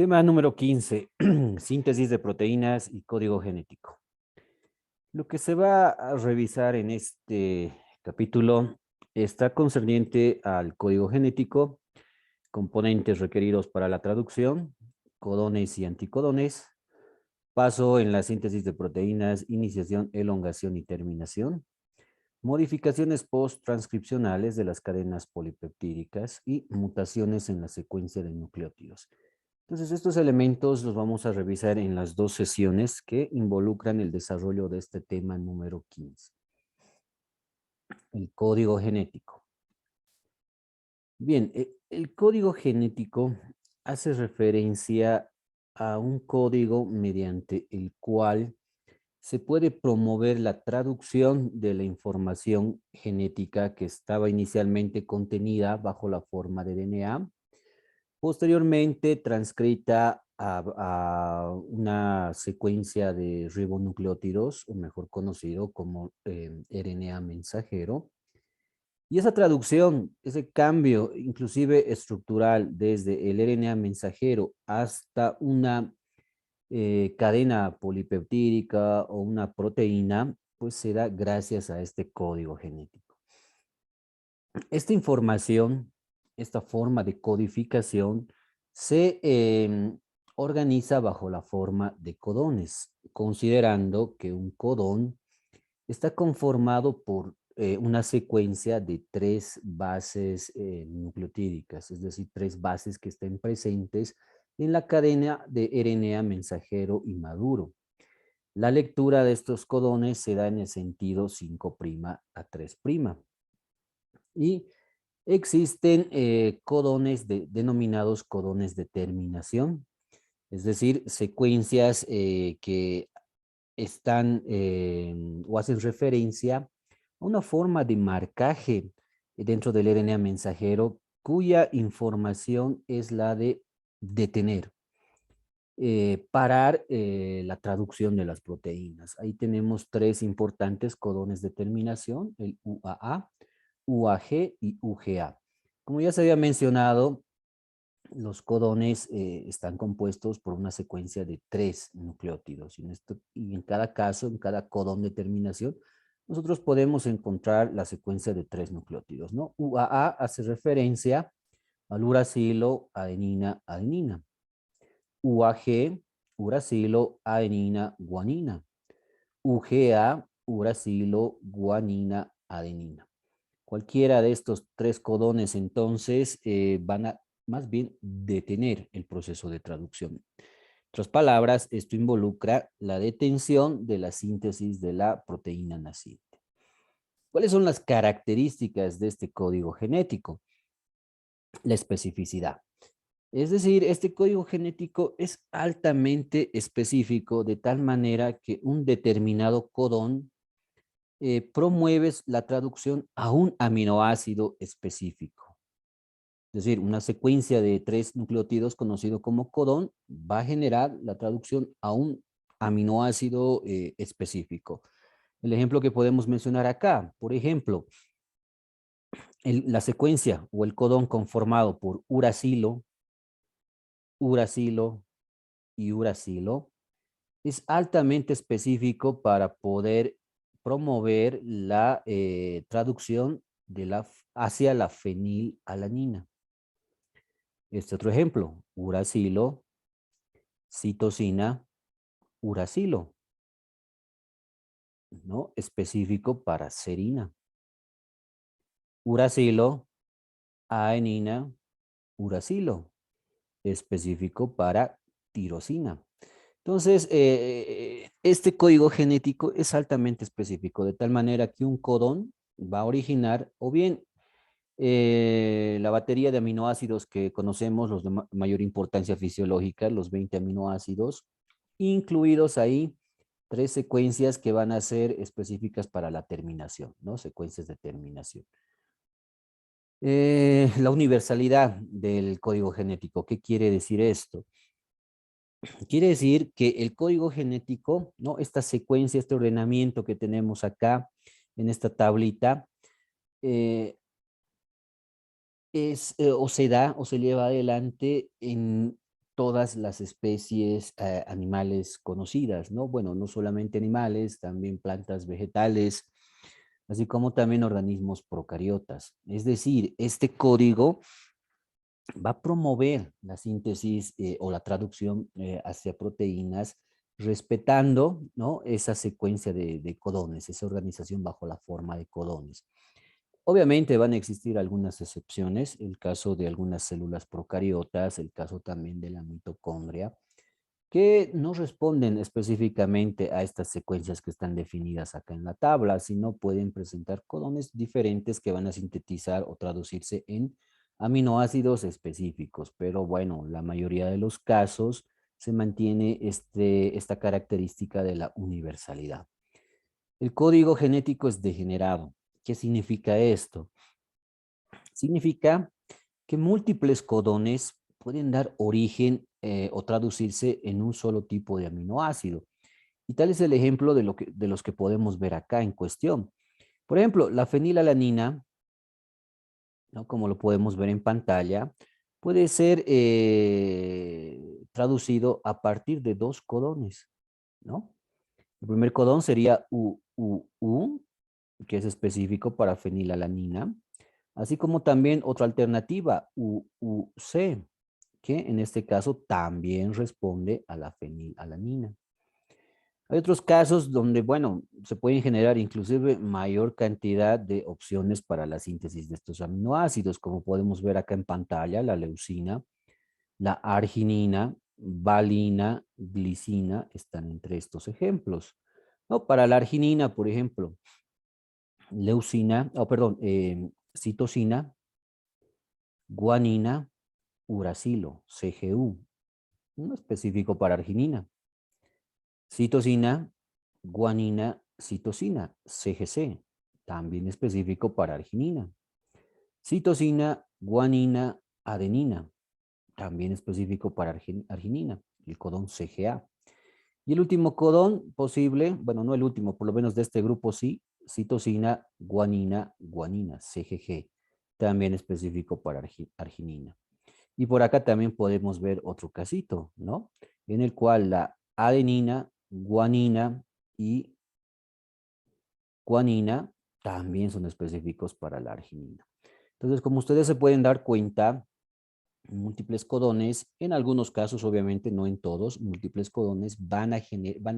Tema número 15, síntesis de proteínas y código genético. Lo que se va a revisar en este capítulo está concerniente al código genético, componentes requeridos para la traducción, codones y anticodones, paso en la síntesis de proteínas, iniciación, elongación y terminación, modificaciones post-transcripcionales de las cadenas polipeptídicas y mutaciones en la secuencia de nucleótidos. Entonces, estos elementos los vamos a revisar en las dos sesiones que involucran el desarrollo de este tema número 15, el código genético. Bien, el código genético hace referencia a un código mediante el cual se puede promover la traducción de la información genética que estaba inicialmente contenida bajo la forma de DNA, posteriormente transcrita a una secuencia de ribonucleótidos, o mejor conocido como RNA mensajero. Y esa traducción, ese cambio, inclusive estructural, desde el RNA mensajero hasta una cadena polipeptídica o una proteína, pues se da gracias a este código genético. Esta información, esta forma de codificación, se organiza bajo la forma de codones, considerando que un codón está conformado por una secuencia de 3 bases nucleotídicas, es decir, 3 bases que estén presentes en la cadena de RNA mensajero inmaduro. La lectura de estos codones se da en el sentido 5' a 3'. Y existen codones denominados codones de terminación, es decir, secuencias que están o hacen referencia a una forma de marcaje dentro del RNA mensajero cuya información es la de detener, parar la traducción de las proteínas. Ahí tenemos 3 importantes codones de terminación, el UAA, UAG y UGA. Como ya se había mencionado, los codones están compuestos por una secuencia de 3 nucleótidos. Y en cada caso, en cada codón de terminación, nosotros podemos encontrar la secuencia de 3 nucleótidos, ¿no? UAA hace referencia al uracilo, adenina, adenina. UAG, uracilo, adenina, guanina. UGA, uracilo, guanina, adenina. Cualquiera de estos 3 codones entonces van a más bien detener el proceso de traducción. En otras palabras, esto involucra la detención de la síntesis de la proteína naciente. ¿Cuáles son las características de este código genético? La especificidad. Es decir, este código genético es altamente específico de tal manera que un determinado codón promueve la traducción a un aminoácido específico. Es decir, una secuencia de 3 nucleótidos conocido como codón va a generar la traducción a un aminoácido específico. El ejemplo que podemos mencionar acá, por ejemplo, la secuencia o el codón conformado por uracilo, uracilo y uracilo es altamente específico para poder promover la traducción hacia la fenilalanina. Este otro ejemplo, uracilo, citosina, uracilo, ¿no? Específico para serina. Uracilo, adenina, uracilo, específico para tirosina. Entonces, este código genético es altamente específico, de tal manera que un codón va a originar o bien la batería de aminoácidos que conocemos, los de mayor importancia fisiológica, los 20 aminoácidos, incluidos ahí 3 secuencias que van a ser específicas para la terminación, ¿no? Secuencias de terminación. La universalidad del código genético, ¿qué quiere decir esto? Quiere decir que el código genético, ¿no? Esta secuencia, este ordenamiento que tenemos acá en esta tablita, o se da o se lleva adelante en todas las especies animales conocidas, ¿no? Bueno, no solamente animales, también plantas, vegetales, así como también organismos procariotas. Es decir, este código va a promover la síntesis o la traducción hacia proteínas, respetando, ¿no?, esa secuencia de codones, esa organización bajo la forma de codones. Obviamente van a existir algunas excepciones, el caso de algunas células procariotas, el caso también de la mitocondria, que no responden específicamente a estas secuencias que están definidas acá en la tabla, sino pueden presentar codones diferentes que van a sintetizar o traducirse en aminoácidos específicos. Pero bueno, la mayoría de los casos se mantiene esta característica de la universalidad. El código genético es degenerado. ¿Qué significa esto? Significa que múltiples codones pueden dar origen o traducirse en un solo tipo de aminoácido. Y tal es el ejemplo de los que podemos ver acá en cuestión. Por ejemplo, la fenilalanina, ¿no?, como lo podemos ver en pantalla, puede ser traducido a partir de dos codones, ¿no? El primer codón sería UUU, que es específico para fenilalanina, así como también otra alternativa, UUC, que en este caso también responde a la fenilalanina. Hay otros casos donde, bueno, se pueden generar inclusive mayor cantidad de opciones para la síntesis de estos aminoácidos, como podemos ver acá en pantalla, la leucina, la arginina, valina, glicina, están entre estos ejemplos. ¿No? Para la arginina, por ejemplo, leucina, perdón, citosina, guanina, uracilo, CGU, no específico para arginina. Citosina, guanina, citosina, CGC, también específico para arginina. Citosina, guanina, adenina, también específico para arginina, el codón CGA. Y el último codón posible, bueno, no el último, por lo menos de este grupo sí, citosina, guanina, guanina, CGG, también específico para arginina. Y por acá también podemos ver otro casito, ¿no? En el cual la adenina, guanina y guanina también son específicos para la arginina. Entonces, como ustedes se pueden dar cuenta, múltiples codones, en algunos casos, obviamente no en todos, múltiples codones van a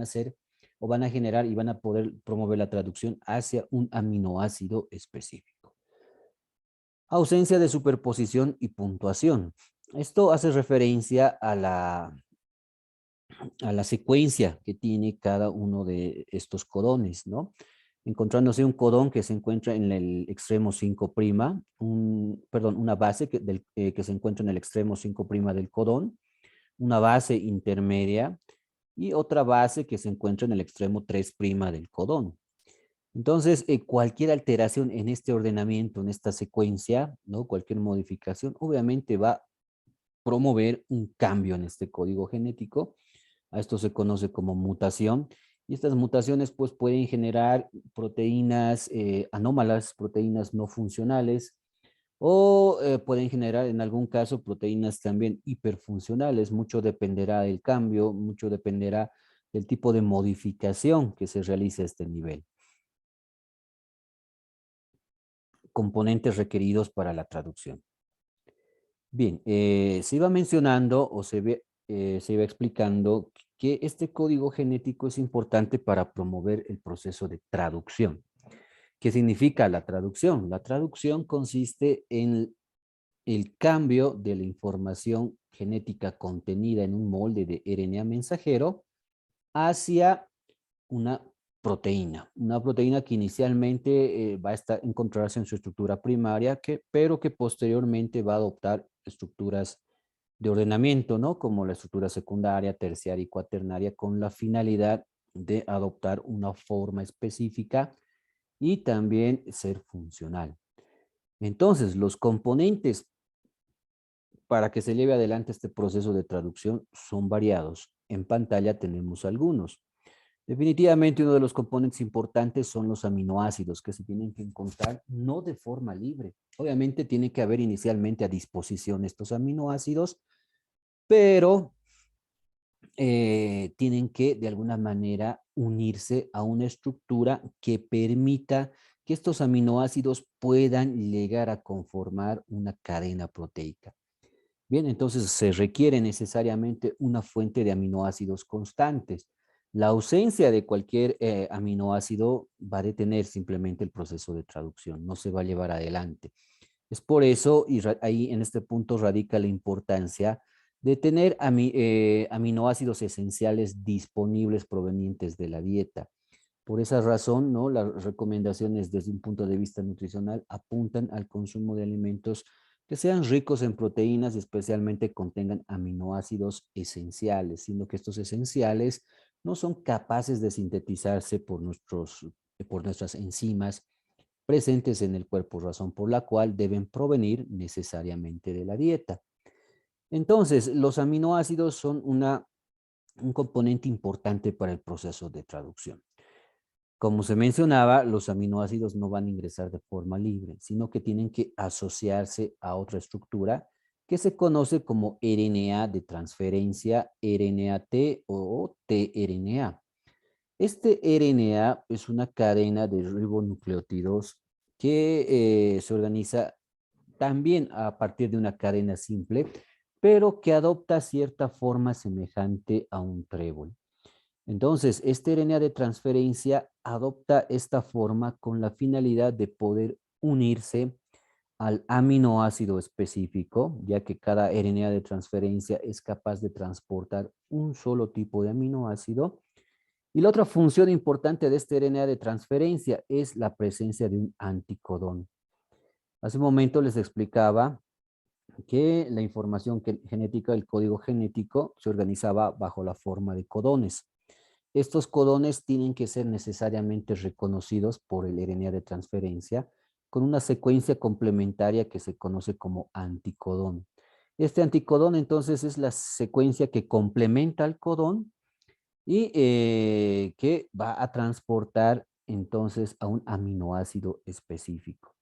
ser o van a generar y van a poder promover la traducción hacia un aminoácido específico. Ausencia de superposición y puntuación. Esto hace referencia a la secuencia que tiene cada uno de estos codones, ¿no? Encontrándose un codón que se encuentra en el extremo 5', perdón, una base que se encuentra en el extremo 5' del codón, una base intermedia y otra base que se encuentra en el extremo 3' del codón. Entonces, cualquier alteración en este ordenamiento, en esta secuencia, ¿no?, cualquier modificación, obviamente va a promover un cambio en este código genético. A esto se conoce como mutación. Y estas mutaciones pues pueden generar proteínas anómalas, proteínas no funcionales, o pueden generar en algún caso proteínas también hiperfuncionales. Mucho dependerá del cambio, mucho dependerá del tipo de modificación que se realice a este nivel. Componentes requeridos para la traducción. Bien, se iba mencionando o se iba explicando que este código genético es importante para promover el proceso de traducción. ¿Qué significa la traducción? La traducción consiste en el cambio de la información genética contenida en un molde de RNA mensajero hacia una proteína que inicialmente va a encontrarse en su estructura primaria, pero que posteriormente va a adoptar estructuras de ordenamiento, ¿no? Como la estructura secundaria, terciaria y cuaternaria, con la finalidad de adoptar una forma específica y también ser funcional. Entonces, los componentes para que se lleve adelante este proceso de traducción son variados. En pantalla tenemos algunos. Definitivamente uno de los componentes importantes son los aminoácidos que se tienen que encontrar no de forma libre. Obviamente tiene que haber inicialmente a disposición estos aminoácidos pero tienen que de alguna manera unirse a una estructura que permita que estos aminoácidos puedan llegar a conformar una cadena proteica. Bien, entonces se requiere necesariamente una fuente de aminoácidos constantes. La ausencia de cualquier aminoácido va a detener simplemente el proceso de traducción, no se va a llevar adelante. Es por eso, y ahí en este punto radica la importancia de tener aminoácidos esenciales disponibles provenientes de la dieta. Por esa razón, ¿no? Las recomendaciones desde un punto de vista nutricional apuntan al consumo de alimentos que sean ricos en proteínas y especialmente contengan aminoácidos esenciales, siendo que estos esenciales no son capaces de sintetizarse por nuestras enzimas presentes en el cuerpo, razón por la cual deben provenir necesariamente de la dieta. Entonces, los aminoácidos son un componente importante para el proceso de traducción. Como se mencionaba, los aminoácidos no van a ingresar de forma libre, sino que tienen que asociarse a otra estructura que se conoce como RNA de transferencia, RNA-T o tRNA. Este RNA es una cadena de ribonucleótidos que se organiza también a partir de una cadena simple, pero que adopta cierta forma semejante a un trébol. Entonces, este RNA de transferencia adopta esta forma con la finalidad de poder unirse al aminoácido específico, ya que cada RNA de transferencia es capaz de transportar un solo tipo de aminoácido. Y la otra función importante de este RNA de transferencia es la presencia de un anticodón. Hace un momento les explicaba que la información genética, el código genético, se organizaba bajo la forma de codones. Estos codones tienen que ser necesariamente reconocidos por el RNA de transferencia con una secuencia complementaria que se conoce como anticodón. Este anticodón entonces es la secuencia que complementa al codón y que va a transportar entonces a un aminoácido específico.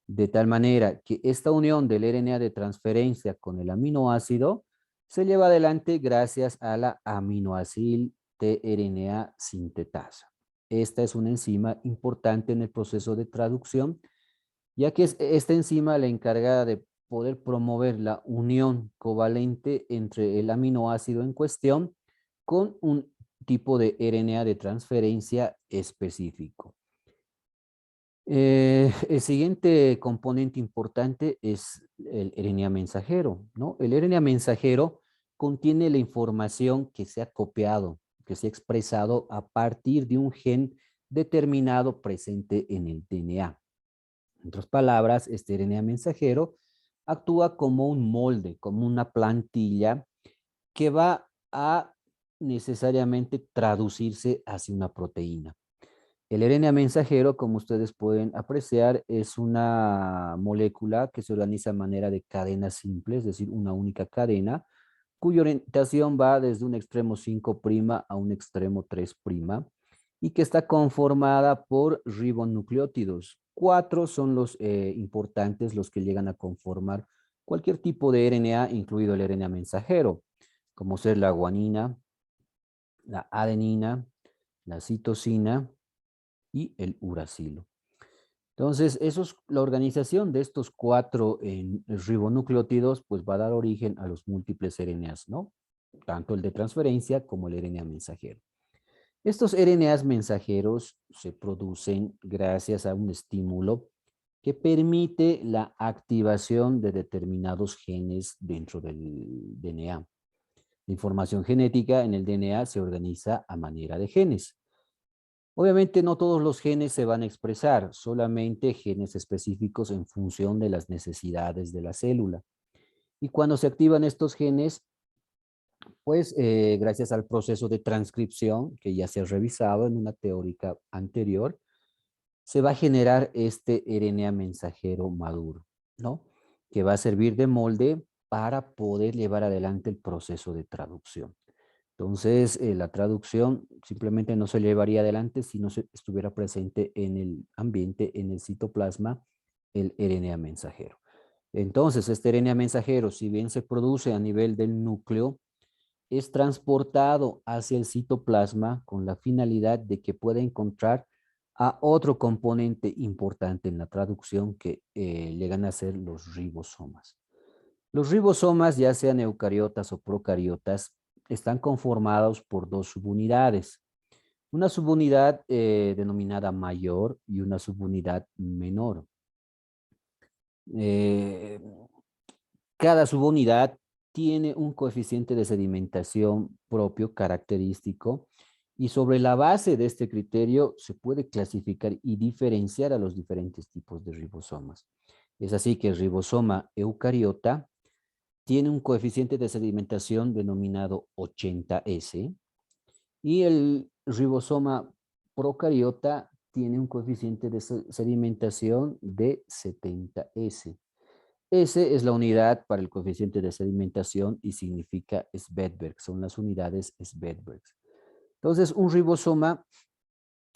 De tal manera que esta unión del RNA de transferencia con el aminoácido se lleva adelante gracias a la aminoacil tRNA sintetasa. Esta es una enzima importante en el proceso de traducción, ya que es esta enzima la encargada de poder promover la unión covalente entre el aminoácido en cuestión con un tipo de RNA de transferencia específico. El siguiente componente importante es el RNA mensajero, ¿no? El RNA mensajero contiene la información que se ha copiado, que se ha expresado a partir de un gen determinado presente en el DNA. En otras palabras, este RNA mensajero actúa como un molde, como una plantilla que va a necesariamente traducirse hacia una proteína. El RNA mensajero, como ustedes pueden apreciar, es una molécula que se organiza de manera de cadena simple, es decir, una única cadena, cuya orientación va desde un extremo 5' a un extremo 3', y que está conformada por ribonucleótidos. 4 son los importantes, los que llegan a conformar cualquier tipo de RNA, incluido el RNA mensajero, como ser la guanina, la adenina, la citosina y el uracilo. Entonces, la organización de estos 4 ribonucleótidos pues va a dar origen a los múltiples RNAs, ¿no? Tanto el de transferencia como el RNA mensajero. Estos RNAs mensajeros se producen gracias a un estímulo que permite la activación de determinados genes dentro del DNA. La información genética en el DNA se organiza a manera de genes. Obviamente no todos los genes se van a expresar, solamente genes específicos en función de las necesidades de la célula. Y cuando se activan estos genes, pues gracias al proceso de transcripción que ya se ha revisado en una teórica anterior, se va a generar este RNA mensajero maduro, ¿no? Que va a servir de molde para poder llevar adelante el proceso de traducción. Entonces, la traducción simplemente no se llevaría adelante si no estuviera presente en el ambiente, en el citoplasma, el RNA mensajero. Entonces, este RNA mensajero, si bien se produce a nivel del núcleo, es transportado hacia el citoplasma con la finalidad de que pueda encontrar a otro componente importante en la traducción que llegan a ser los ribosomas. Los ribosomas, ya sean eucariotas o procariotas, están conformados por dos subunidades. Una subunidad denominada mayor y una subunidad menor. Eh, Cada subunidad tiene un coeficiente de sedimentación propio, característico, y sobre la base de este criterio se puede clasificar y diferenciar a los diferentes tipos de ribosomas. Es así que el ribosoma eucariota tiene un coeficiente de sedimentación denominado 80S y el ribosoma procariota tiene un coeficiente de sedimentación de 70S. S es la unidad para el coeficiente de sedimentación y significa Svedberg, son las unidades Svedberg. Entonces, un ribosoma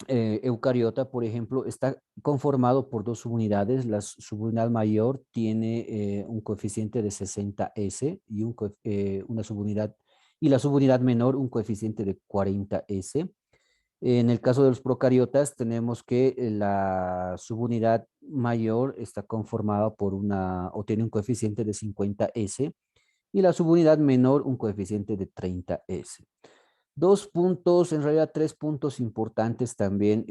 eucariota, por ejemplo, está conformado por dos subunidades. La subunidad mayor tiene un coeficiente de 60S y una subunidad, y la subunidad menor un coeficiente de 40S. En el caso de los procariotas, tenemos que la subunidad mayor está conformada por o tiene un coeficiente de 50S y la subunidad menor un coeficiente de 30S. Dos puntos, en realidad tres puntos importantes también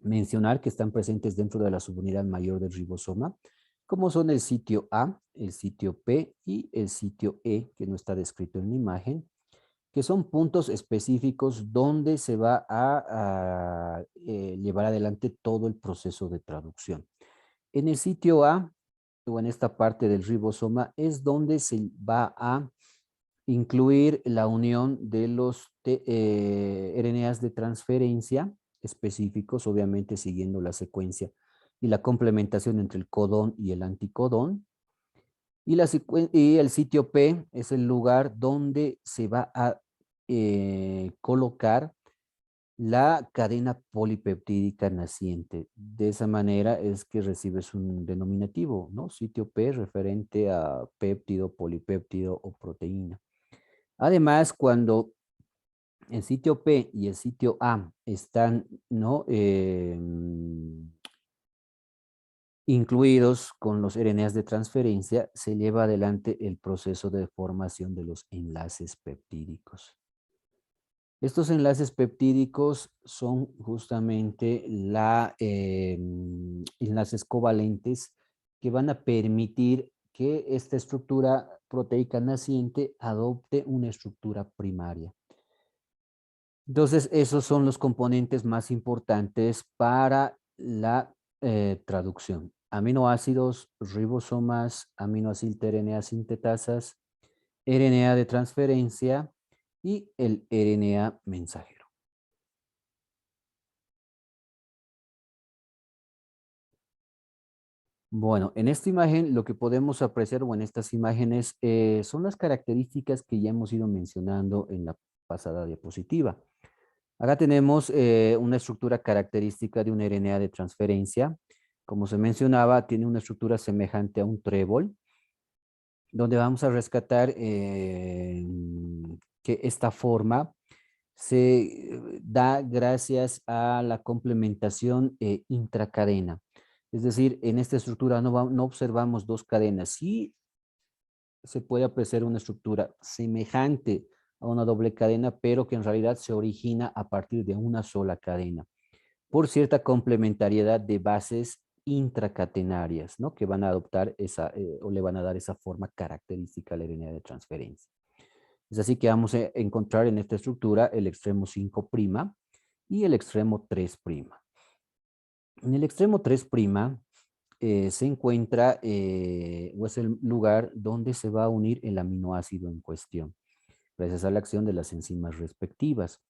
mencionar que están presentes dentro de la subunidad mayor del ribosoma, como son el sitio A, el sitio P y el sitio E, que no está descrito en la imagen, que son puntos específicos donde se va a llevar adelante todo el proceso de traducción. En el sitio A, o en esta parte del ribosoma, es donde se va a incluir la unión de los RNAs de transferencia específicos, obviamente siguiendo la secuencia y la complementación entre el codón y el anticodón. Y el sitio P es el lugar donde se va a colocar la cadena polipeptídica naciente. De esa manera es que recibes un denominativo, ¿no? Sitio P referente a péptido, polipéptido o proteína. Además, cuando el sitio P y el sitio A están, ¿no? Incluidos con los RNAs de transferencia, se lleva adelante el proceso de formación de los enlaces peptídicos. Estos enlaces peptídicos son justamente enlaces covalentes que van a permitir que esta estructura proteica naciente adopte una estructura primaria. Entonces, esos son los componentes más importantes para la traducción. Aminoácidos, ribosomas, aminoacilTRNA sintetasas, RNA de transferencia y el RNA mensajero. Bueno, en esta imagen lo que podemos apreciar, o en estas imágenes, son las características que ya hemos ido mencionando en la pasada diapositiva. Acá tenemos una estructura característica de un RNA de transferencia. Como se mencionaba, tiene una estructura semejante a un trébol, donde vamos a rescatar que esta forma se da gracias a la complementación intracadena. Es decir, en esta estructura no observamos dos cadenas. Sí se puede apreciar una estructura semejante a una doble cadena, pero que en realidad se origina a partir de una sola cadena, por cierta complementariedad de bases intracatenarias, ¿no? Que van a adoptar o le van a dar esa forma característica a la RNA de transferencia. Es así que vamos a encontrar en esta estructura el extremo 5' y el extremo 3'. En el extremo 3' se encuentra o es el lugar donde se va a unir el aminoácido en cuestión, gracias a la acción de las enzimas respectivas.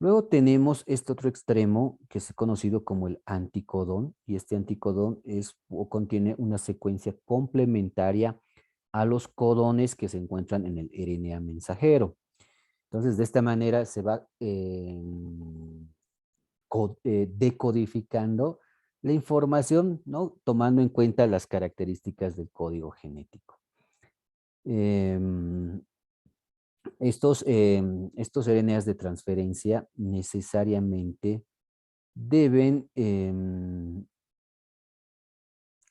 Luego tenemos este otro extremo que es conocido como el anticodón, y este anticodón contiene una secuencia complementaria a los codones que se encuentran en el RNA mensajero. Entonces, de esta manera se va decodificando la información, ¿no? Tomando en cuenta las características del código genético. Em, estos RNAs de transferencia necesariamente deben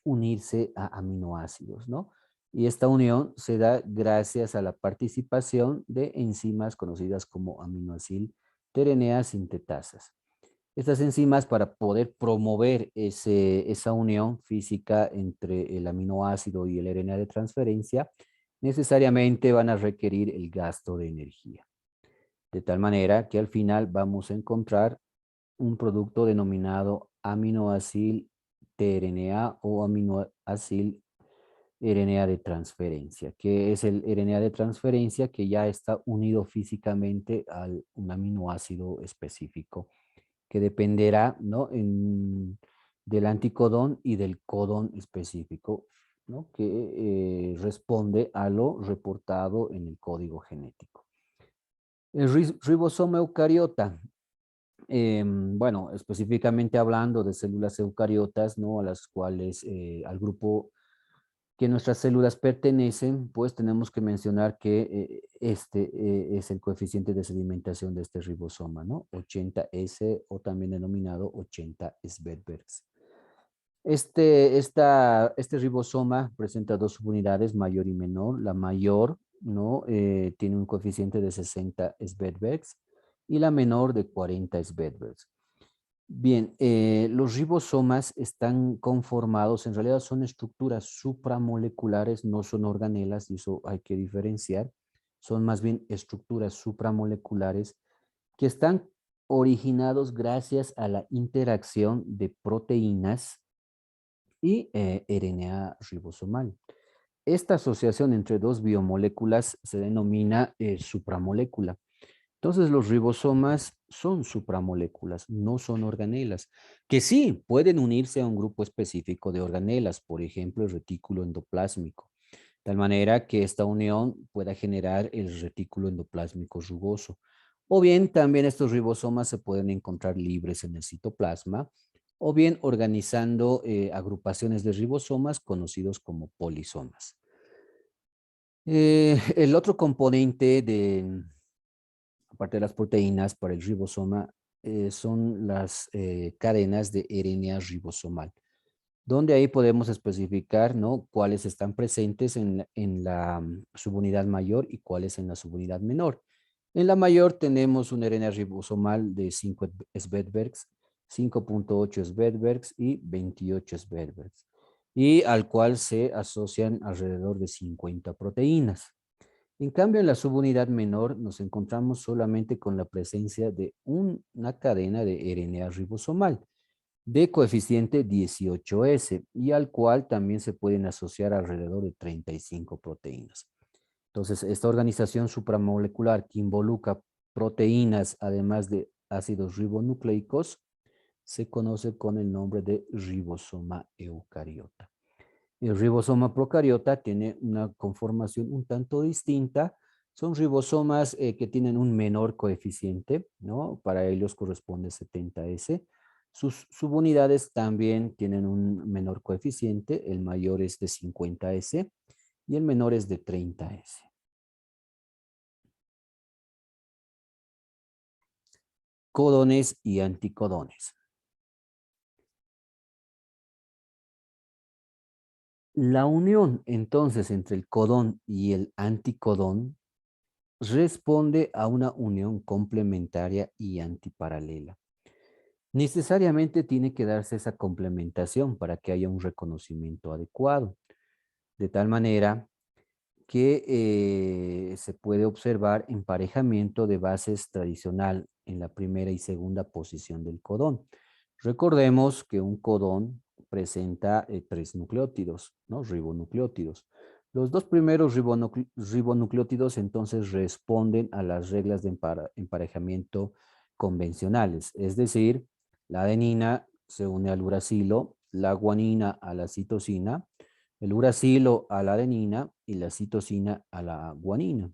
unirse a aminoácidos, ¿no? Y esta unión se da gracias a la participación de enzimas conocidas como aminoácido tRNA sintetasas. Estas enzimas, para poder promover esa unión física entre el aminoácido y el RNA de transferencia, necesariamente van a requerir el gasto de energía. De tal manera que al final vamos a encontrar un producto denominado aminoácido tRNA o aminoácido RNA de transferencia, que es el RNA de transferencia que ya está unido físicamente a un aminoácido específico, que dependerá, ¿no? Del anticodón y del codón específico, ¿no? Que responde a lo reportado en el código genético. El ribosoma eucariota, bueno, específicamente hablando de células eucariotas, ¿no? A las cuales, al grupo que nuestras células pertenecen, pues tenemos que mencionar que es el coeficiente de sedimentación de este ribosoma, ¿no? 80S o también denominado 80 Svedbergs. Este ribosoma presenta dos subunidades, mayor y menor. La mayor, ¿no? Tiene un coeficiente de 60 Svedbergs y la menor de 40 Svedbergs. Bien, los ribosomas están conformados, en realidad son estructuras supramoleculares, no son organelas, y eso hay que diferenciar. Son más bien estructuras supramoleculares que están originados gracias a la interacción de proteínas y RNA ribosomal. Esta asociación entre dos biomoléculas se denomina supramolécula. Entonces, los ribosomas son supramoléculas, no son organelas, que sí pueden unirse a un grupo específico de organelas, por ejemplo, el retículo endoplásmico, de tal manera que esta unión pueda generar el retículo endoplásmico rugoso. O bien, también estos ribosomas se pueden encontrar libres en el citoplasma, o bien organizando agrupaciones de ribosomas conocidos como polisomas. El otro componente aparte de las proteínas, para el ribosoma, son las cadenas de RNA ribosomal, donde ahí podemos especificar, ¿no? Cuáles están presentes en la subunidad mayor y cuáles en la subunidad menor. En la mayor tenemos un RNA ribosomal de 5 Svedbergs, 5.8 Svedbergs y 28 Svedbergs, y al cual se asocian alrededor de 50 proteínas. En cambio, en la subunidad menor nos encontramos solamente con la presencia de una cadena de RNA ribosomal de coeficiente 18S y al cual también se pueden asociar alrededor de 35 proteínas. Entonces, esta organización supramolecular que involucra proteínas además de ácidos ribonucleicos se conoce con el nombre de ribosoma eucariota. El ribosoma procariota tiene una conformación un tanto distinta. Son ribosomas que tienen un menor coeficiente, ¿no? Para ellos corresponde 70S. Sus subunidades también tienen un menor coeficiente. El mayor es de 50S y el menor es de 30S. Codones y anticodones. La unión entonces entre el codón y el anticodón responde a una unión complementaria y antiparalela. Necesariamente tiene que darse esa complementación para que haya un reconocimiento adecuado, de tal manera que se puede observar emparejamiento de bases tradicional en la primera y segunda posición del codón. Recordemos que un codón presenta 3 nucleótidos, ¿no? Ribonucleótidos. Los dos primeros ribonucleótidos entonces responden a las reglas de emparejamiento convencionales, es decir, la adenina se une al uracilo, la guanina a la citosina, el uracilo a la adenina y la citosina a la guanina.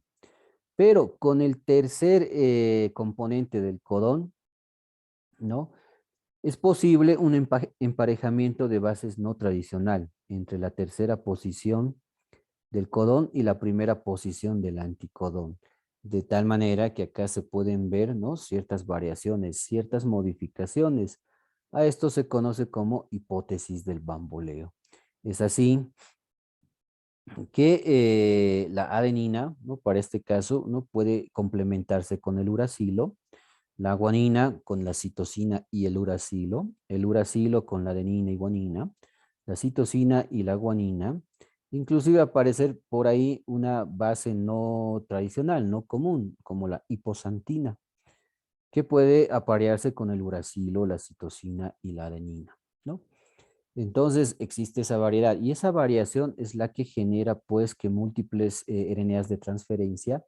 Pero con el tercer componente del codón, ¿no? Es posible un emparejamiento de bases no tradicional entre la tercera posición del codón y la primera posición del anticodón. De tal manera que acá se pueden ver, ¿no?, ciertas variaciones, ciertas modificaciones. A esto se conoce como hipótesis del bamboleo. Es así que la adenina, ¿no?, para este caso, no puede complementarse con el uracilo, la guanina con la citosina y el uracilo con la adenina y guanina, la citosina y la guanina, inclusive aparecer por ahí una base no tradicional, no común, como la hiposantina, que puede aparearse con el uracilo, la citosina y la adenina, ¿no? Entonces existe esa variedad y esa variación es la que genera pues que múltiples RNAs de transferencia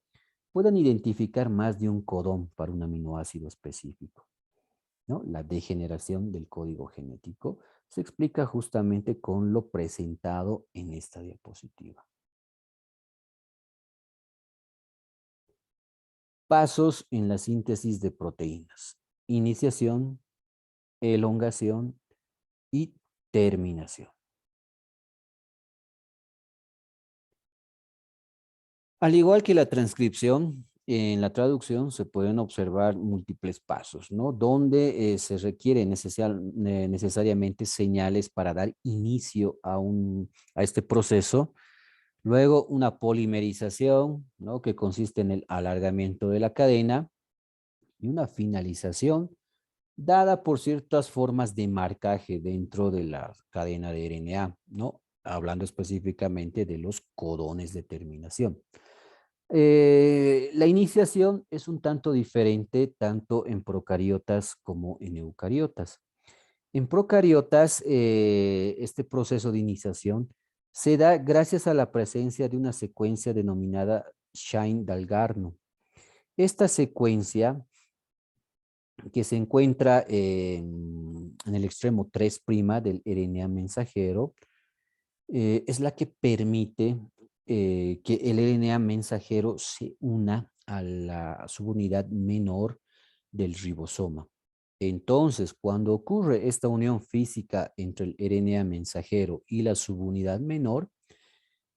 puedan identificar más de un codón para un aminoácido específico, ¿no? La degeneración del código genético se explica justamente con lo presentado en esta diapositiva. Pasos en la síntesis de proteínas. Iniciación, elongación y terminación. Al igual que la transcripción, en la traducción se pueden observar múltiples pasos, ¿no? Donde se requiere necesariamente señales para dar inicio a este proceso. Luego una polimerización, ¿no?, que consiste en el alargamiento de la cadena y una finalización dada por ciertas formas de marcaje dentro de la cadena de RNA, ¿no? Hablando específicamente de los codones de terminación. La iniciación es un tanto diferente tanto en procariotas como en eucariotas. En procariotas, este proceso de iniciación se da gracias a la presencia de una secuencia denominada Shine-Dalgarno. Esta secuencia, que se encuentra en el extremo 3' del RNA mensajero, es la que permite que el RNA mensajero se una a la subunidad menor del ribosoma. Entonces, cuando ocurre esta unión física entre el RNA mensajero y la subunidad menor,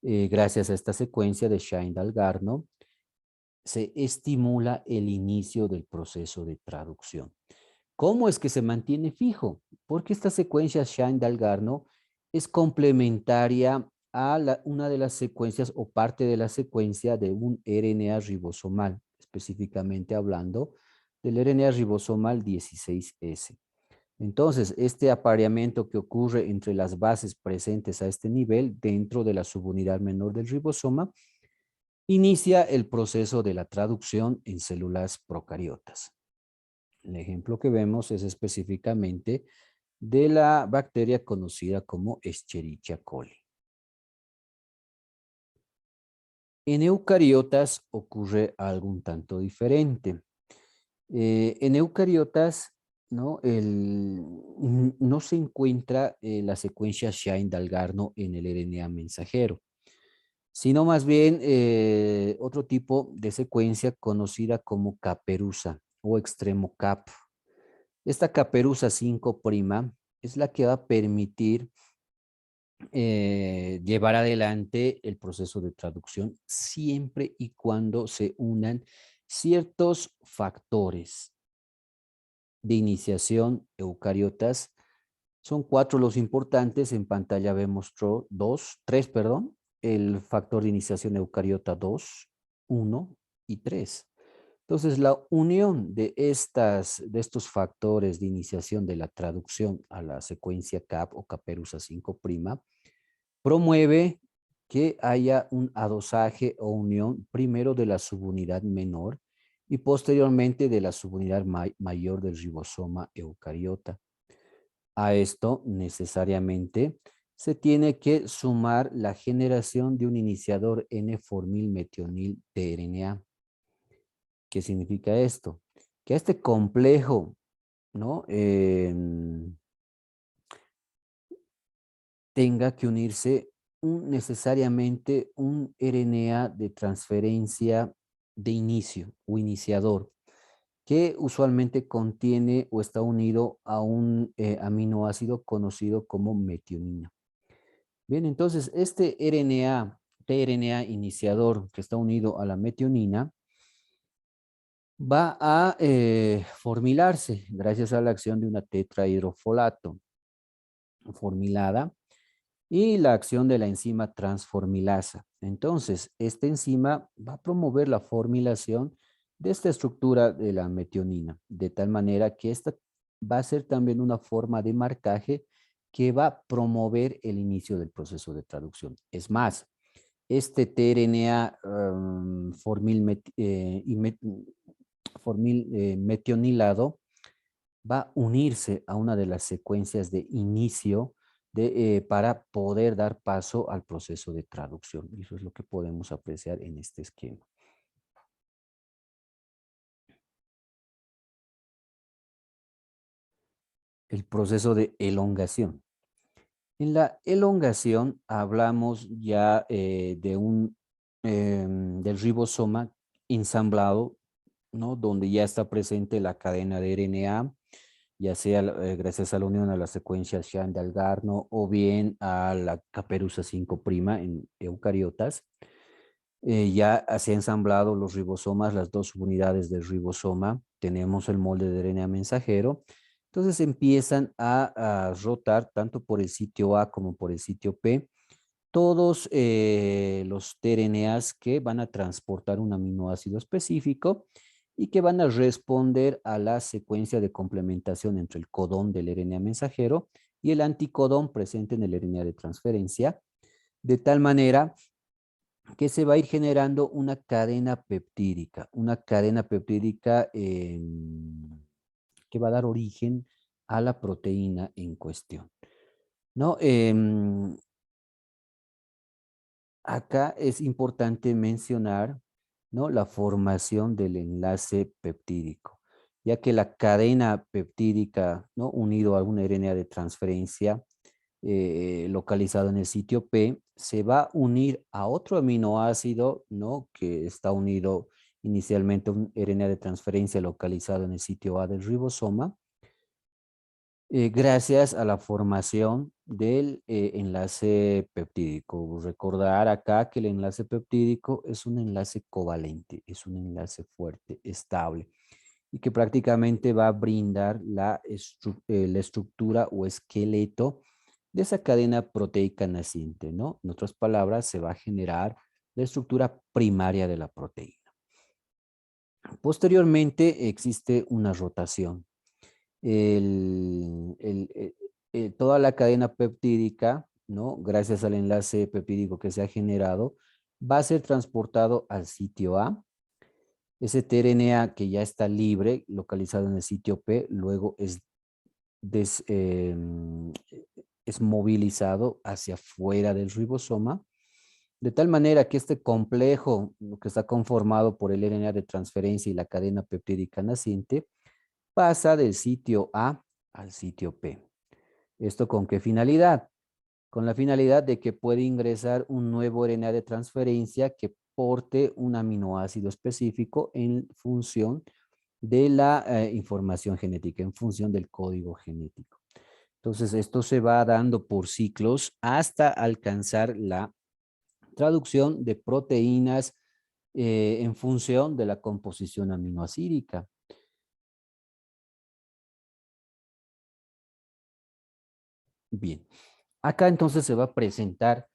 gracias a esta secuencia de Shine-Dalgarno, se estimula el inicio del proceso de traducción. ¿Cómo es que se mantiene fijo? Porque esta secuencia Shine-Dalgarno es complementaria a una de las secuencias o parte de la secuencia de un RNA ribosomal, específicamente hablando del RNA ribosomal 16S. Entonces, este apareamiento que ocurre entre las bases presentes a este nivel dentro de la subunidad menor del ribosoma inicia el proceso de la traducción en células procariotas. El ejemplo que vemos es específicamente de la bacteria conocida como Escherichia coli. En eucariotas ocurre algo un tanto diferente. En eucariotas, ¿no?, no se encuentra la secuencia Shine-Dalgarno en el RNA mensajero, sino más bien otro tipo de secuencia conocida como caperuza o extremo cap. Esta caperuza 5' es la que va a permitir llevar adelante el proceso de traducción siempre y cuando se unan ciertos factores de iniciación eucariotas. Son 4 los importantes. En pantalla vemos 3, perdón. El factor de iniciación eucariota 2, 1 y 3. Entonces, la unión de estos factores de iniciación de la traducción a la secuencia CAP o caperuza 5' promueve que haya un adosaje o unión primero de la subunidad menor y posteriormente de la subunidad mayor del ribosoma eucariota. A esto necesariamente se tiene que sumar la generación de un iniciador N-formilmetionil tRNA. ¿Qué significa esto? Que a este complejo, ¿no?, tenga que unirse necesariamente un RNA de transferencia de inicio o iniciador. que usualmente contiene o está unido a un aminoácido conocido como metionina. Bien, entonces este tRNA iniciador que está unido a la metionina va a formilarse gracias a la acción de una tetrahidrofolato formilada y la acción de la enzima transformilasa. Entonces, esta enzima va a promover la formilación de esta estructura de la metionina, de tal manera que esta va a ser también una forma de marcaje que va a promover el inicio del proceso de traducción. Es más, este tRNA metionilado va a unirse a una de las secuencias de inicio para poder dar paso al proceso de traducción. Y eso es lo que podemos apreciar en este esquema. El proceso de elongación. En la elongación hablamos ya del ribosoma ensamblado, ¿no? Donde ya está presente la cadena de RNA, ya sea gracias a la unión a la secuencia Shan-Dalgarno o bien a la caperuza 5' en eucariotas. Ya se han ensamblado los ribosomas, las dos subunidades del ribosoma. Tenemos el molde de RNA mensajero. Entonces empiezan a rotar tanto por el sitio A como por el sitio P todos los tRNAs que van a transportar un aminoácido específico y que van a responder a la secuencia de complementación entre el codón del RNA mensajero y el anticodón presente en el RNA de transferencia, de tal manera que se va a ir generando una cadena peptídica que va a dar origen a la proteína en cuestión, ¿no? Acá es importante mencionar, ¿no?, la formación del enlace peptídico, ya que la cadena peptídica, ¿no?, unido a una RNA de transferencia localizado en el sitio P, se va a unir a otro aminoácido, ¿no?, que está unido inicialmente a un RNA de transferencia localizado en el sitio A del ribosoma, gracias a la formación del enlace peptídico. Recordar acá que el enlace peptídico es un enlace covalente, es un enlace fuerte, estable, y que prácticamente va a brindar la estructura o esqueleto de esa cadena proteica naciente, ¿no? En otras palabras, se va a generar la estructura primaria de la proteína. Posteriormente existe una rotación. Toda la cadena peptídica, ¿no?, gracias al enlace peptídico que se ha generado, va a ser transportado al sitio A. Ese tRNA que ya está libre, localizado en el sitio P, luego es movilizado hacia afuera del ribosoma, de tal manera que este complejo, lo que está conformado por el RNA de transferencia y la cadena peptídica naciente, pasa del sitio A al sitio P. ¿Esto con qué finalidad? Con la finalidad de que puede ingresar un nuevo RNA de transferencia que porte un aminoácido específico en función de la información genética, en función del código genético. Entonces, esto se va dando por ciclos hasta alcanzar la traducción de proteínas en función de la composición aminoácidica. Bien, acá entonces se va a presentar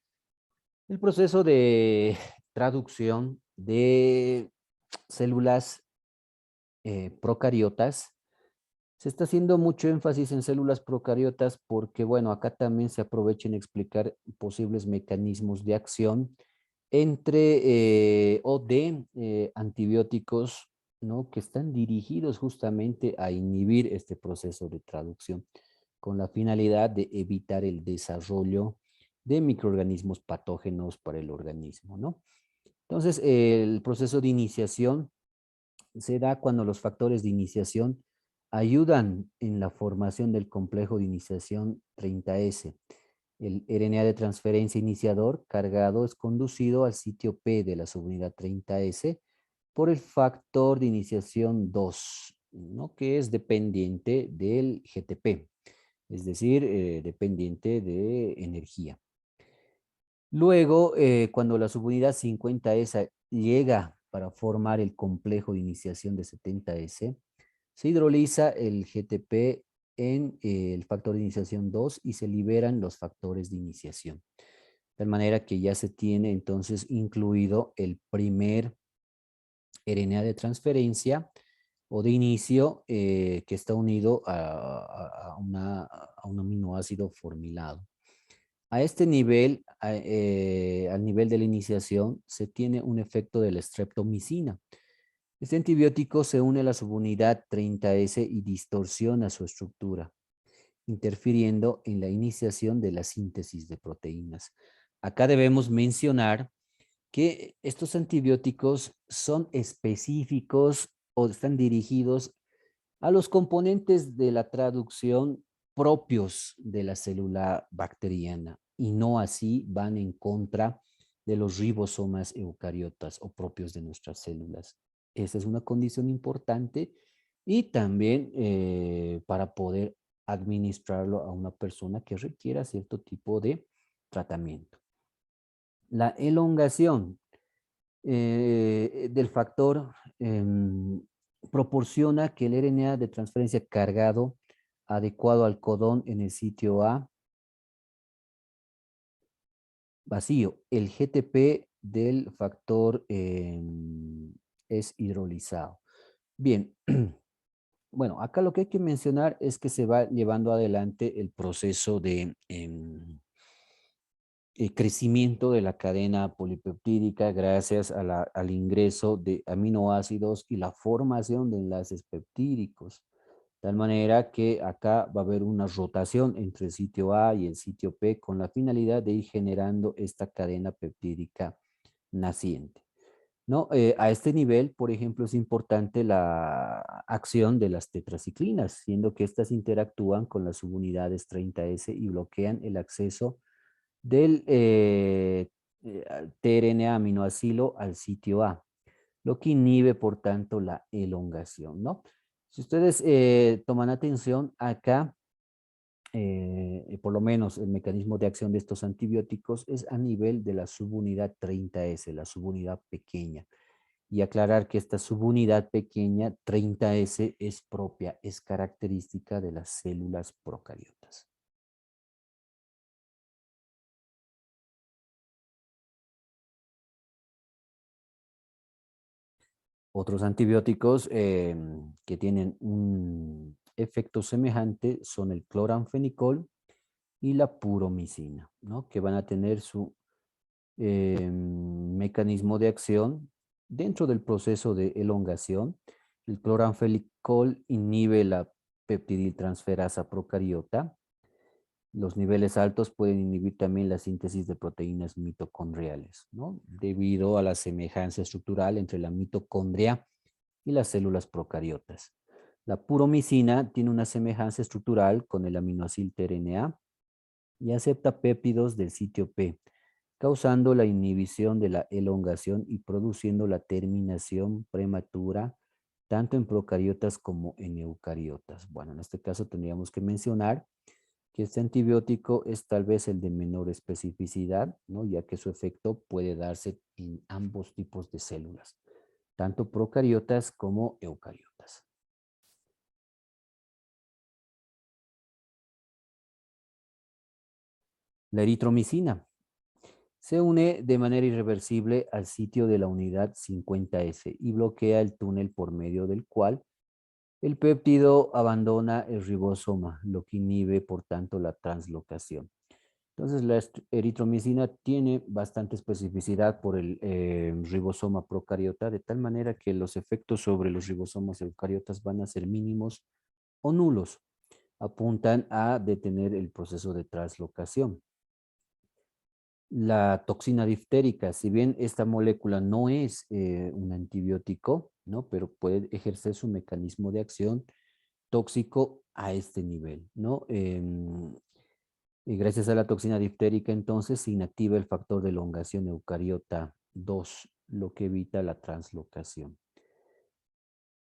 el proceso de traducción de células procariotas. Se está haciendo mucho énfasis en células procariotas porque, bueno, acá también se aprovecha en explicar posibles mecanismos de acción entre o de antibióticos, ¿no?, que están dirigidos justamente a inhibir este proceso de traducción con la finalidad de evitar el desarrollo de microorganismos patógenos para el organismo, ¿no? Entonces, el proceso de iniciación se da cuando los factores de iniciación ayudan en la formación del complejo de iniciación 30S. El RNA de transferencia iniciador cargado es conducido al sitio P de la subunidad 30S por el factor de iniciación 2, ¿no? Que es dependiente del GTP, es decir, dependiente de energía. Luego, cuando la subunidad 50S llega para formar el complejo de iniciación de 70S, se hidroliza el GTP en el factor de iniciación 2 y se liberan los factores de iniciación. De tal manera que ya se tiene entonces incluido el primer RNA de transferencia o de inicio que está unido a un aminoácido formilado. A este nivel, al nivel de la iniciación, se tiene un efecto de la streptomicina. Este antibiótico se une a la subunidad 30S y distorsiona su estructura, interfiriendo en la iniciación de la síntesis de proteínas. Acá debemos mencionar que estos antibióticos son específicos o están dirigidos a los componentes de la traducción propios de la célula bacteriana y no así van en contra de los ribosomas eucariotas o propios de nuestras células. Esa es una condición importante y también para poder administrarlo a una persona que requiera cierto tipo de tratamiento. La elongación del factor proporciona que el RNA de transferencia cargado adecuado al codón en el sitio A vacío. El GTP del factor es hidrolizado. Bien, bueno, acá lo que hay que mencionar es que se va llevando adelante el proceso de el crecimiento de la cadena polipeptídica gracias al ingreso de aminoácidos y la formación de enlaces peptídicos. De tal manera que acá va a haber una rotación entre el sitio A y el sitio P con la finalidad de ir generando esta cadena peptídica naciente. ¿No? A este nivel, por ejemplo, es importante la acción de las tetraciclinas, siendo que estas interactúan con las subunidades 30S y bloquean el acceso del tRNA aminoácido al sitio A, lo que inhibe, por tanto, la elongación, ¿no? Si ustedes toman atención acá, por lo menos el mecanismo de acción de estos antibióticos es a nivel de la subunidad 30S, la subunidad pequeña. Y aclarar que esta subunidad pequeña 30S es propia, es característica de las células procariotas. Otros antibióticos que tienen un efecto semejante son el cloranfenicol y la puromicina, ¿no? Que van a tener su mecanismo de acción dentro del proceso de elongación. El cloranfenicol inhibe la peptidiltransferasa procariota. Los niveles altos pueden inhibir también la síntesis de proteínas mitocondriales, ¿no? Debido a la semejanza estructural entre la mitocondria y las células procariotas. La puromicina tiene una semejanza estructural con el aminoácido tRNA y acepta péptidos del sitio P, causando la inhibición de la elongación y produciendo la terminación prematura tanto en procariotas como en eucariotas. Bueno, en este caso tendríamos que mencionar que este antibiótico es tal vez el de menor especificidad, ¿no? Ya que su efecto puede darse en ambos tipos de células, tanto procariotas como eucariotas. La eritromicina se une de manera irreversible al sitio de la unidad 50S y bloquea el túnel por medio del cual el péptido abandona el ribosoma, lo que inhibe, por tanto, la translocación. Entonces, la eritromicina tiene bastante especificidad por el ribosoma procariota, de tal manera que los efectos sobre los ribosomas eucariotas van a ser mínimos o nulos. Apuntan a detener el proceso de translocación. La toxina diftérica, si bien esta molécula no es un antibiótico, ¿no? Pero puede ejercer su mecanismo de acción tóxico a este nivel, ¿no? Y gracias a la toxina diftérica, entonces, se inactiva el factor de elongación eucariota 2, lo que evita la translocación.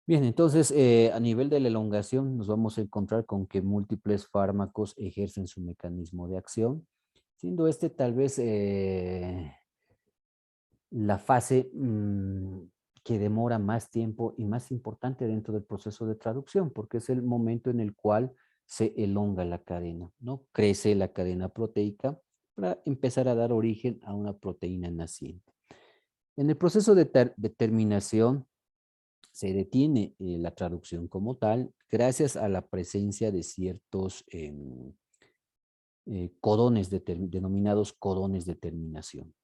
Bien, entonces a nivel de la elongación nos vamos a encontrar con que múltiples fármacos ejercen su mecanismo de acción, siendo este tal vez la fase que demora más tiempo y más importante dentro del proceso de traducción, porque es el momento en el cual se elonga la cadena, ¿no? Crece la cadena proteica para empezar a dar origen a una proteína naciente. En el proceso de terminación se detiene la traducción como tal gracias a la presencia de ciertos codones denominados codones de terminación.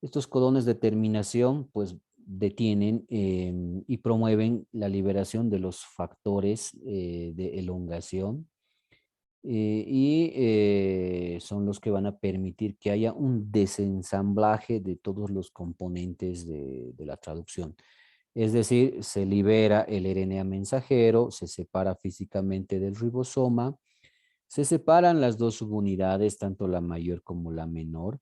Estos codones de terminación pues detienen y promueven la liberación de los factores de elongación son los que van a permitir que haya un desensamblaje de todos los componentes de la traducción. Es decir, se libera el RNA mensajero, se separa físicamente del ribosoma, se separan las dos subunidades, tanto la mayor como la menor,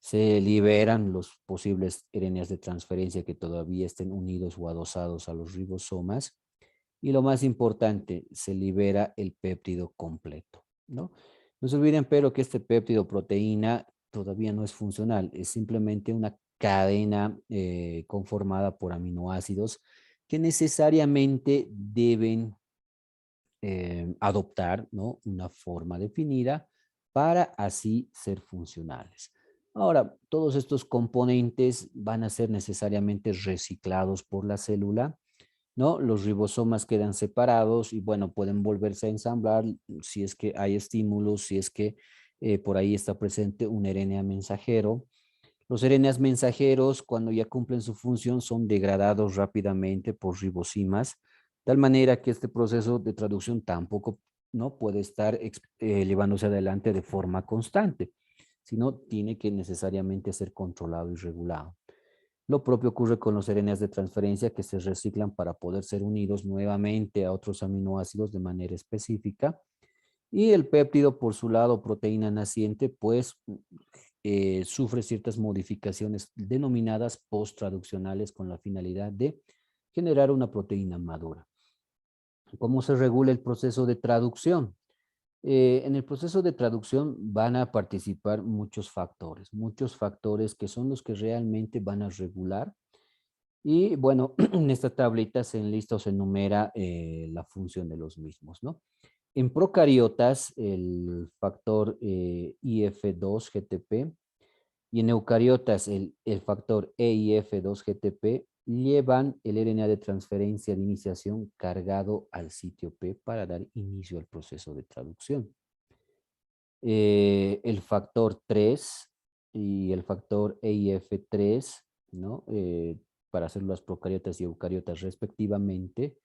se liberan los posibles RNAs de transferencia que todavía estén unidos o adosados a los ribosomas. Y lo más importante, se libera el péptido completo, ¿no? No se olviden, pero que este péptido proteína todavía no es funcional, es simplemente una cadena conformada por aminoácidos que necesariamente deben adoptar, ¿no? Una forma definida para así ser funcionales. Ahora, todos estos componentes van a ser necesariamente reciclados por la célula, ¿no? Los ribosomas quedan separados y bueno, pueden volverse a ensamblar si es que hay estímulos, si es que por ahí está presente un RNA mensajero. Los RNAs mensajeros, cuando ya cumplen su función, son degradados rápidamente por ribosimas, tal manera que este proceso de traducción tampoco no puede estar llevándose adelante de forma constante, sino tiene que necesariamente ser controlado y regulado. Lo propio ocurre con los RNAs de transferencia que se reciclan para poder ser unidos nuevamente a otros aminoácidos de manera específica. Y el péptido, por su lado, proteína naciente, pues sufre ciertas modificaciones denominadas post-traduccionales con la finalidad de generar una proteína madura. ¿Cómo se regula el proceso de traducción? En el proceso de traducción van a participar muchos factores que son los que realmente van a regular. Y bueno, en esta tablita se enlista o se enumera la función de los mismos, ¿no? En procariotas, el factor IF2-GTP y en eucariotas, el factor EIF2-GTP llevan el RNA de transferencia de iniciación cargado al sitio P para dar inicio al proceso de traducción. El factor 3 y el factor EIF3, ¿no? Para células procariotas y eucariotas respectivamente,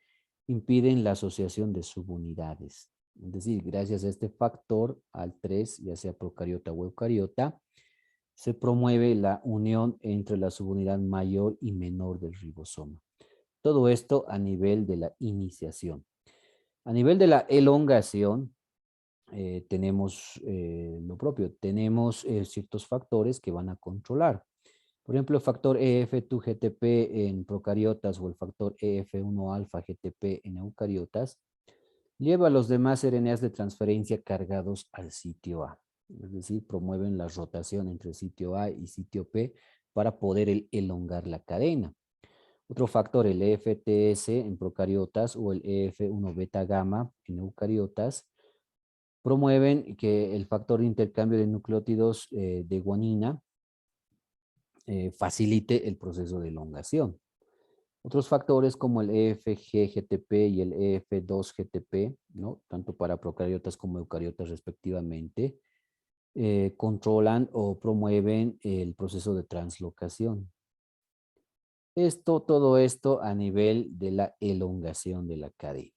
impiden la asociación de subunidades. Es decir, gracias a este factor, al 3, ya sea procariota o eucariota, se promueve la unión entre la subunidad mayor y menor del ribosoma. Todo esto a nivel de la iniciación. A nivel de la elongación, tenemos lo propio, tenemos ciertos factores que van a controlar. Por ejemplo, el factor EF2-GTP en procariotas o el factor EF1-alfa-GTP en eucariotas lleva a los demás RNAs de transferencia cargados al sitio A. Es decir, promueven la rotación entre sitio A y sitio P para poder elongar la cadena. Otro factor, el EFTS en procariotas o el EF1-beta gamma en eucariotas, promueven que el factor de intercambio de nucleótidos de guanina facilite el proceso de elongación. Otros factores como el EFG-GTP y el EF2-GTP, ¿no? Tanto para procariotas como eucariotas respectivamente, controlan o promueven el proceso de translocación. Todo esto a nivel de la elongación de la cadena.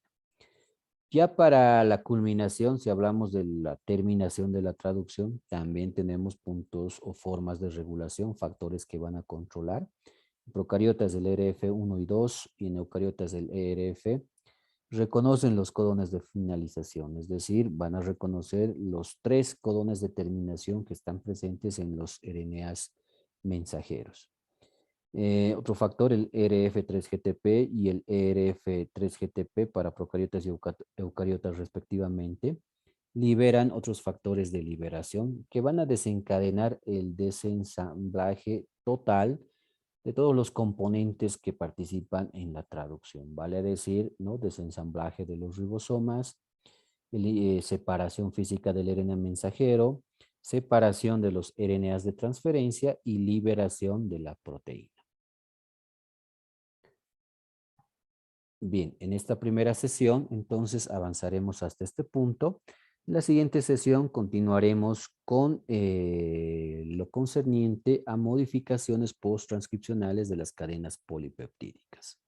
Ya para la culminación, si hablamos de la terminación de la traducción, también tenemos puntos o formas de regulación, factores que van a controlar. En procariotas del ERF1 y 2 y en eucariotas del ERF reconocen los codones de finalización, es decir, van a reconocer los 3 codones de terminación que están presentes en los RNAs mensajeros. Otro factor, el ERF3-GTP y el ERF3-GTP para procariotas y eucariotas respectivamente, liberan otros factores de liberación que van a desencadenar el desensamblaje total de todos los componentes que participan en la traducción. Vale decir, ¿no? Desensamblaje de los ribosomas, separación física del RNA mensajero, separación de los RNAs de transferencia y liberación de la proteína. Bien, en esta primera sesión, entonces avanzaremos hasta este punto. En la siguiente sesión continuaremos con lo concerniente a modificaciones post-transcripcionales de las cadenas polipeptídicas.